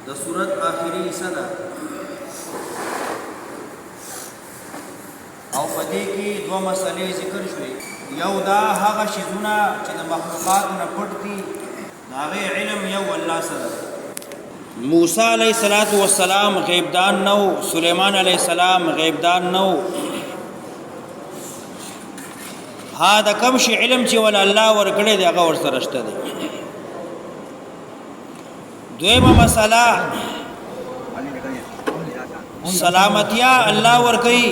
د سورت آخري حصہ ده او په دې کې دوه مسلې ذکر شوې. یو دا هغه شیزونه چې د مخلوقاتو نه پټ دي د هغې علم یو الله سره. موسی علیه السلام غیبدان نو، سلیمان علیه السلام غیبدان نو. ها د کوم شي علم چې ول الله ورکړي دی هغه ورسره شته دی. دویمه مسله سلامتیا الله ورکړي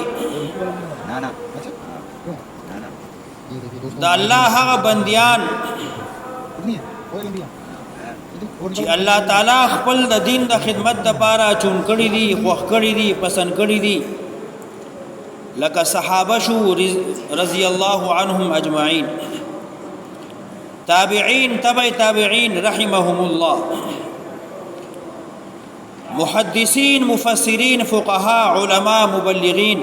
دا الله هغه بنديان چې الله تعالی خپل د دین د خدمت لپاره چون کړی دي، خوښ کړی دي، پسند کړی دي، لکه صحابه شو رضی الله عنهم اجمعین، تابعین، تبع تابعین رحمهم الله، محدثین، مفسرین، فقهاء، علماء، مبلغین.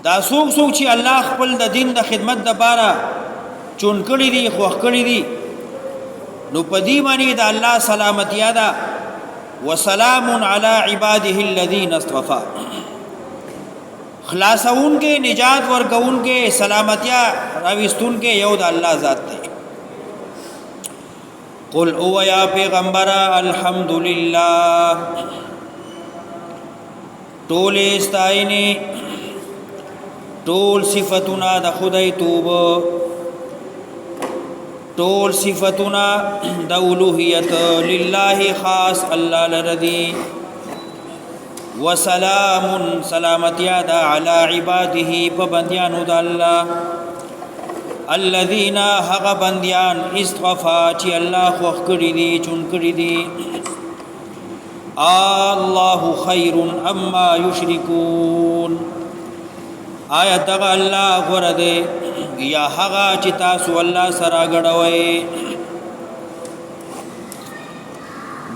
دا څوک چې الله خپل د دین د خدمت لپاره چون کړی دي، خوښ کړی دي، نو په دې باندې د الله سلامتیا ده. وسلام علی عباده الذین اصطفى، خلاصون کې، نجات ورکون کې، سلامتیا راوستون کې یو د الله ذات دی. قل او یا پیغمبر الحمدللہ، ټول استاینه، ټول صفاتنا د خدای توب، ټول صفاتنا د اولوہیت لله خاص الله لردی. وسلام سلامتیا دا علی عباده په بندیانو د الله، الذین حق بندیان اصطفى چې الله خوښ کړی دي، چون کړی دي. الله خیر اما یشرکون، آیا دغه الله غوره دی یا هغه چې تاسو الله سره ګډوئ؟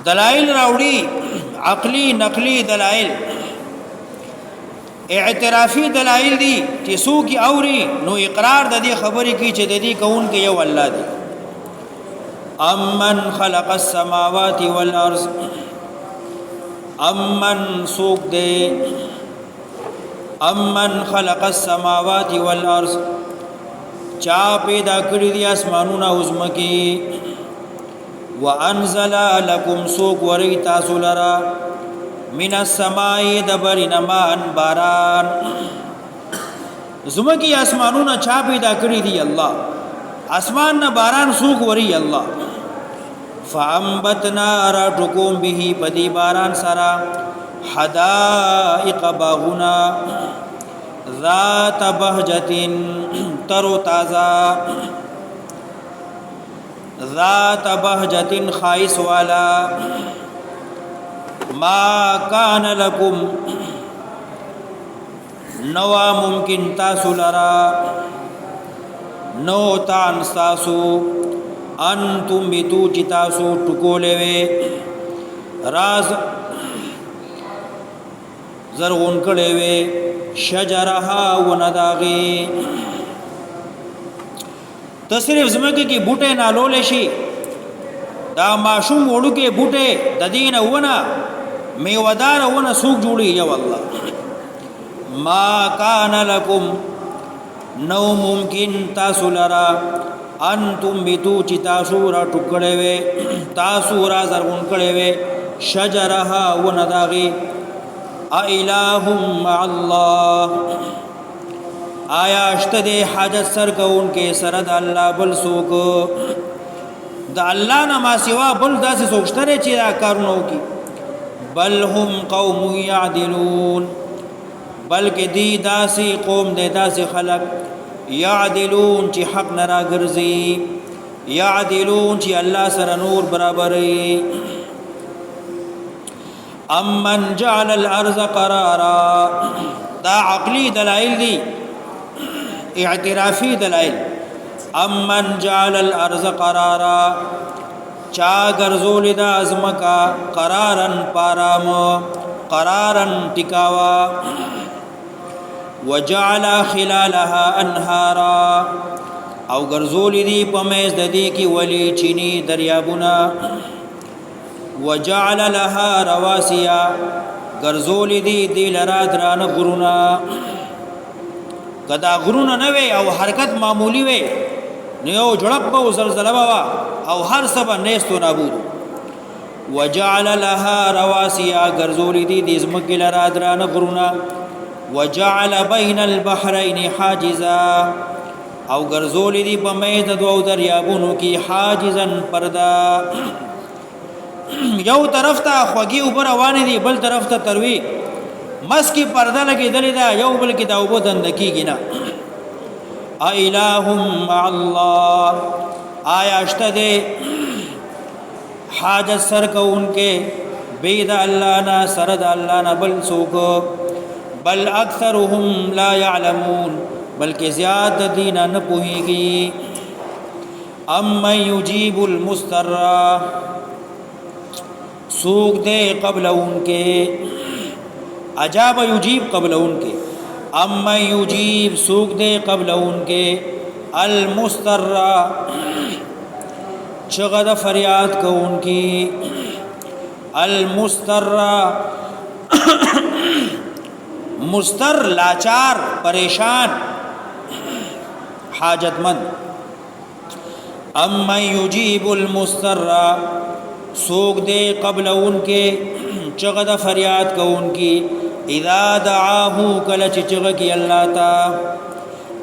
دلائل راوړي، عقلی نقلی دلائل، اعترافی دلائل دي چې څوک اوري نو اقرار د دې خبرې کوي چې د دې کون کې یو الله دی. امن خلق السماوات والارض، امن څوک دی؟ امن خلق السماوات والارض، چا پیدا کړی دي اسمانونه او ځمکې. وانزل لكم څوک وري تاسو لرا من السماء دبرنا ماء باران. زمکی اسمانونه چا پیدا کړی دی؟ الله. اسمان نه باران څوک وري؟ الله. فانبتنا راتکم به، بدی باران سرا حدائق باغنا، ذات بهجت ترو تازه، ذات بهجت خائس والا. ما کان لکم نوا ممکن تاسو لرا، نو تان تاسو، انتم بیتو چی تاسو ٹکولے وے، راز زرغن کڑے وے، شجرہا ونداغی. تصریف زمکی کی بوٹے نالولے شی، دا ماشوم وړو کې بوټه د دین ونه میوهدار ونه سوق جوړي یو الله. ما کان لکم نو ممکن تاسو لرا، انتم بیتو چی تاسو را ټوکړې وې، تاسو را زرغون کړې وې، شجرها ونداغي. الہم مع الله، آیا شته دې حاجت سر کوون کې سره د الله بل څوک؟ د الله نه ما سوا بل داسې څوک شته چې دا کارونه وکړي؟ بل هم قوم یعدلون، بلکې دی داسې قوم دی، داسې خلق، یعدلون چې حق نه راګرځي، یعدلون چې الله سره نور برابري. امن جعل الارض قرارا، دا عقلی دلائل دی، اعترافی دلائل. امن جعل الارض قرارا، چا ګرځول د ازمکا قرارن پارام، قرارن ټکاوا. وجعل خلالها انهارا، او ګرځول دی په مېز د دې کې ولی چینی دریابونه. وجعل لها رواسیا ګرځول دي د لرا دران غرونا کدا غرونا نه وي او حرکت معمولی وي نو یو جړپ او زلزلہ وا او هر سبا نيستو نابود وجعل لها رواسیا ګرځول دي د زمکه لرا دران غرونا وجعل بين البحرين حاجزا او ګرځول دي په مې د دوو دریابونو کې حاجزن پردا یو طرف ته خوږی اوپر روان دي بل طرف ته تروي مس کی پرده لګیدلې دا یو بل کې دا وبو دند کیږي نه الہم مع الله آیا اشته دې حاجت سر کو انکه بيد الله نا سرد الله نا بل سوق بل اکثرهم لا يعلمون بلکې زیاد دین نه پوهیږي اما یجیب المستر سوق دے قبل انکے عجاب یجیب قبل انکے اما یجیب سوق دے قبل انکے المستر چغد فریاد کو انکی المستر مستر لاچار پریشان حاجت مند اما یجیب المستر سوق دے قبل ان کے چغد فریاد کو ان کی اذا دعاہو کلچ چغ کی اللہ تا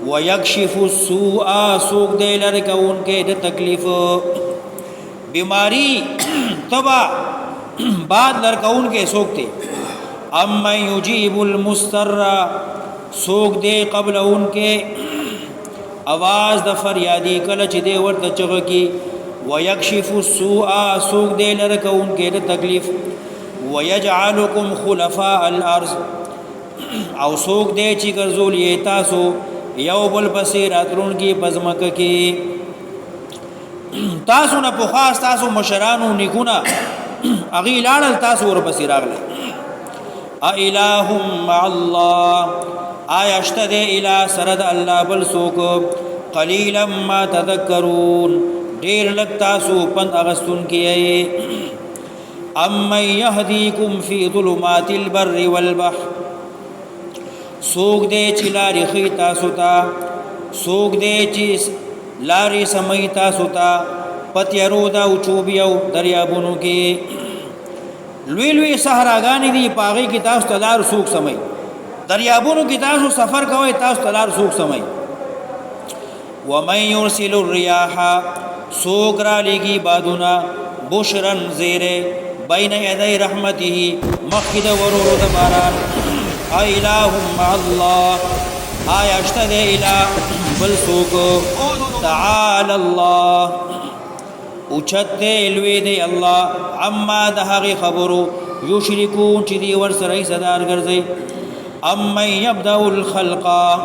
ویکشف السوء سوق دے لرک ان کے دے تکلیف بیماری تبا بعد لرک ان کے سوق تے اما یجیب المستر سوق دے قبل ان کے آواز د فریادی کلچ دے ورد چغ کی ويكشف السوء سوق دے لرک ان کے تکلیف ويجعلكم خلفاء الارض او سوق دے چی ګرځول یې تاسو یو بل بصیر اترون کی پزمک کی تاسو نه په خاص تاسو مشرانو نګونا اغي لاړل تاسو ور بصیر اغله الہم مع الله آیا اشتد الہ سرد الله بل سوق قلیلا ما تذکرون ډیر لک تاسو پند اغستون کیه اما يهديكم في ظلمات البر والبحر سوق دې چې لاري خي تاسو ته سوق دې چې لاري سمي تاسو ته پتیرو دا او چوبیو دریابونو کې لوی لوی صحراګانی دي پاغي کې تاسو ته لار سوق سمي دریابونو کې تاسو سفر کوئ تاسو ته لار سوق سمي ومن يرسل الرياح سوق را لگی بادونا بشرن زیره بین یدی رحمته مخد ورور دباران الہم مع اللہ آیا اشتد الہ بل سوق تعالی اللہ اچھت الوی دی اللہ اما دہاغی خبرو یشرکون چی دی ورسرائی صدار گرزی اما یبدأ الخلقا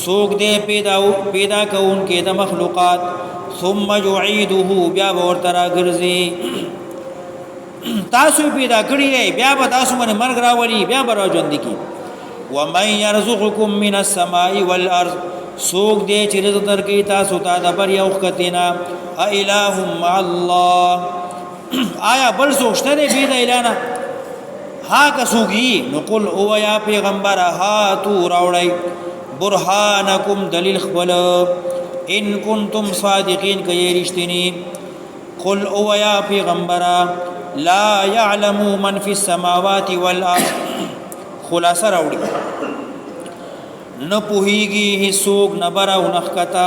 سوق دے پیدا کون کے دا مخلوقات ثم يعيده بیا ورترا ګرځي تاسو پیدا کړی بیا به تاسو باندې مرګ راولي بیا به راځوند کی ومن يرزقكم من السماء والارض سوق دې چې رزق درکې تاسو ته د بر یو خطینا الہ مع الله آیا بل سوچته دې بيد اعلان ها کا سوګي نو قل او یا پیغمبر ها تو راوړی برهانکم دلیل خپل ان کنتم صادقین کئی رشتنی قل او یا پیغمبرا لا يعلم من فی السماوات والارض خلاصہ راوڑی نپوہیگی حسوک نبرا ونخکتا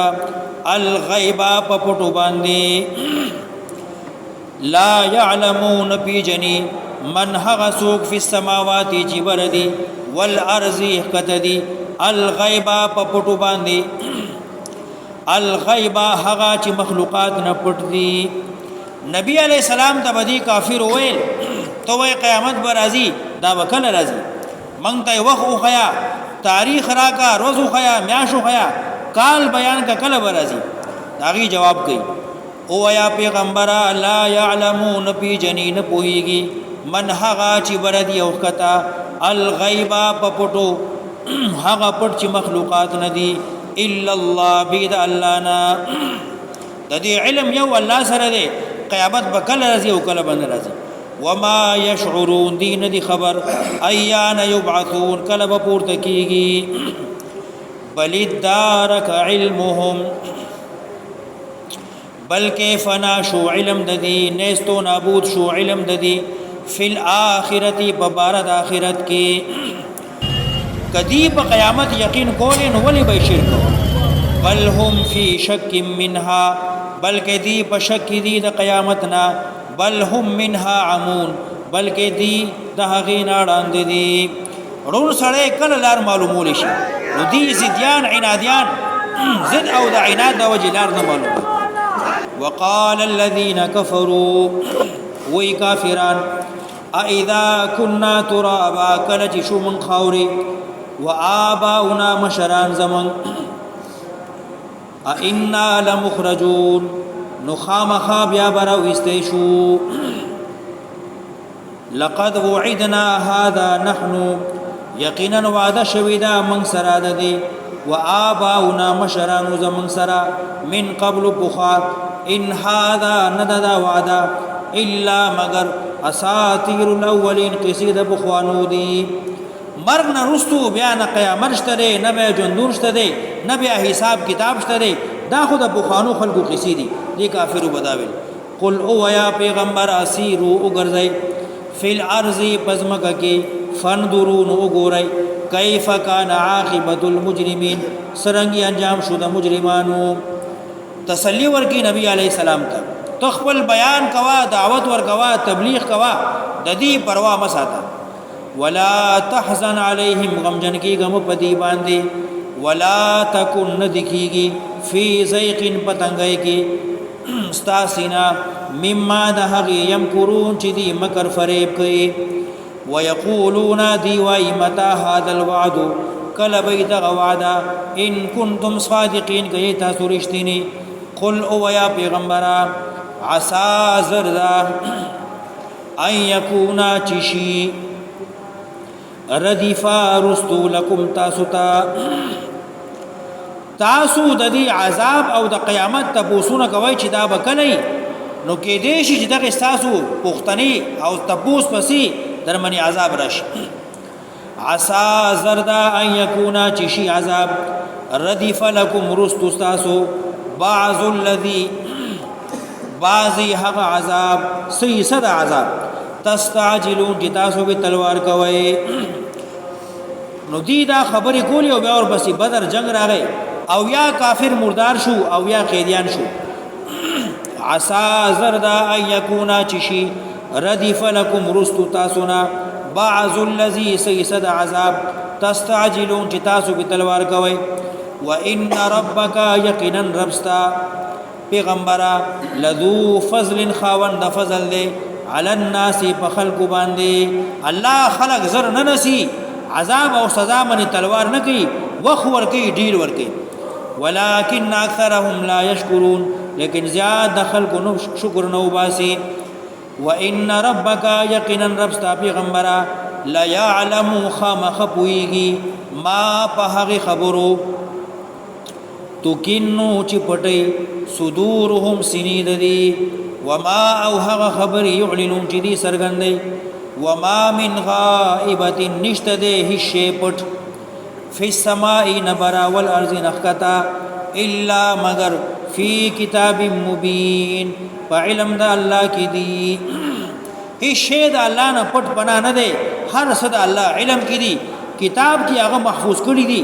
الغیبا پپٹو باندی لا يعلمون پیجنی من هغسوک فی السماوات جبردی والارض احکتدی الغیبا پپٹو باندی الغیبا هغه چې مخلوقات نه پټ دي نبی علی السلام ته بدی کافر ویل تو وای قیامت بر راضی دا وکل راضی مونږ ته وخت خیا تاریخ راکا روز خیا میاشو خیا کال بیان کا کله بر راضی داغي جواب کوي او یا پیغمبر لا يعلمون فی جنین پوهیږي من هغه چې بردی او کتا الغیبا پپټو هغه پټ چې مخلوقات نه دي الا الله بيد الله نا د دې علم یو الله سره دی قیامت به کله راځي او کله به نه راځي وما يشعرون دي نه دي خبر ايان يبعثون کله به پورته کیږي بل ادارك علمهم بلکې فنا شو علم د دې نستو نابود شو علم د دې فی الاخرته ببارد اخرت کې کدی په قیامت یقین کولې نو ولې به شرک بل هم فی شک منها بلکې دی په شک دی د قیامتنا بل هم منها عمون بلکې دی د هغې نه وړاندې دي ړوند سړی کله لار معلومولی شي نو دی ضدیان عنادیان ضد او د عناد د وجې لار نه معلومه وقال الذين كفروا وی کافران اذا كنا ترابا کله چې شو من خاوري وآباؤنا مشران زمن ائنا لمخرجون نخام خاب یا برو استیشو لقد وعدنا هذا نحن یقینا وعده شویدا من سرا ددی وآباؤنا مشران زمن سرا من قبل بخار ان هذا نددا وعده الا مگر اساطیر الاولین قصید بخوانو دی مرگ نه رستو بیا نه قیامت شته نه به جندور شته نه بیا حساب کتاب شته دا خود بخانو خلقو قصې دي دي کافرو بداول قل او یا پیغمبر اسیرو وګرځي فل ارض پزمکه کې فندرون وګورئ کیف کان عاقبت المجرمین سرنګي انجام شو د مجرمانو تسلی ورکی نبی علیہ السلام ته تخپل بیان کوا دعوت ور کوا تبلیغ کوا د دې پروا مساته ولا تحزن عليهم غمجن کی غم پدی باندې ولا تکن ندکیږي فی زیق پتنګای کی استاسینا مما دهغ یمکرون چې دی مکر فریب کوي ويقولون دی وای متى هذا الوعد کله بيد وعده ان کنتم صادقین کای تاسو رښتینی قل او یا پیغمبرا عسى زردا ان یکونا چشی ردیفا رستو لکم تاسو د دې عذاب او د قیامت تپوسونه کوي چې دا بکنی نو کې دې شي چې دغه تاسو پختنی او تپوس پسې درمنی عذاب راشي عسى زردا ان یکونا چشی عذاب ردیف لکم رستو تاسو بعض الذی بعضی حق عذاب سیسد عذاب تستعجلون چې تاسو به تلوار کوي نو دی دا خبرې کولی او بیا اور بسې بدر جنگ راغی او یا کافر مردار شو او یا قیدیان شو عسى زردا ان یکونا چشی ردیف لکم رستو تاسونا بعض الذی سیسد عذاب تستعجلون چې تاسو به تلوار کوي وان ربک یقینا ربستا پیغمبرا لذو فضل خاوند فضل دے علی الناس په خلق باندې الله خلق زر نه نسی عذاب او سزا من تلوار نه کوي وخ ور کوي ډیر ور کوي ولکن اکثرهم لا یشکرون لیکن زیاد خلق نو شکر نو باسي وان ربک یقینا ربستا پیغمبرا لا يعلم خامخ پويږي ما په هغه خبرو تو کینو چې پټي صدورهم سنید دی وما او هغه خبر يعلنون چې دی سرګندې وما من غائبه نشته ده هیڅ پټ فی السماء نبرا والارض نخکتا الا مگر فی کتاب مبین فعلم ده الله کی دی هیڅ شی ده الله نه پټ بنا نه ده هر څه ده الله علم کی دی کتاب کی هغه محفوظ کړی دی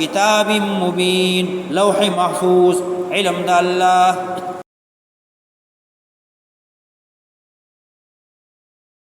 کتاب مبین لوح محفوظ علم ده الله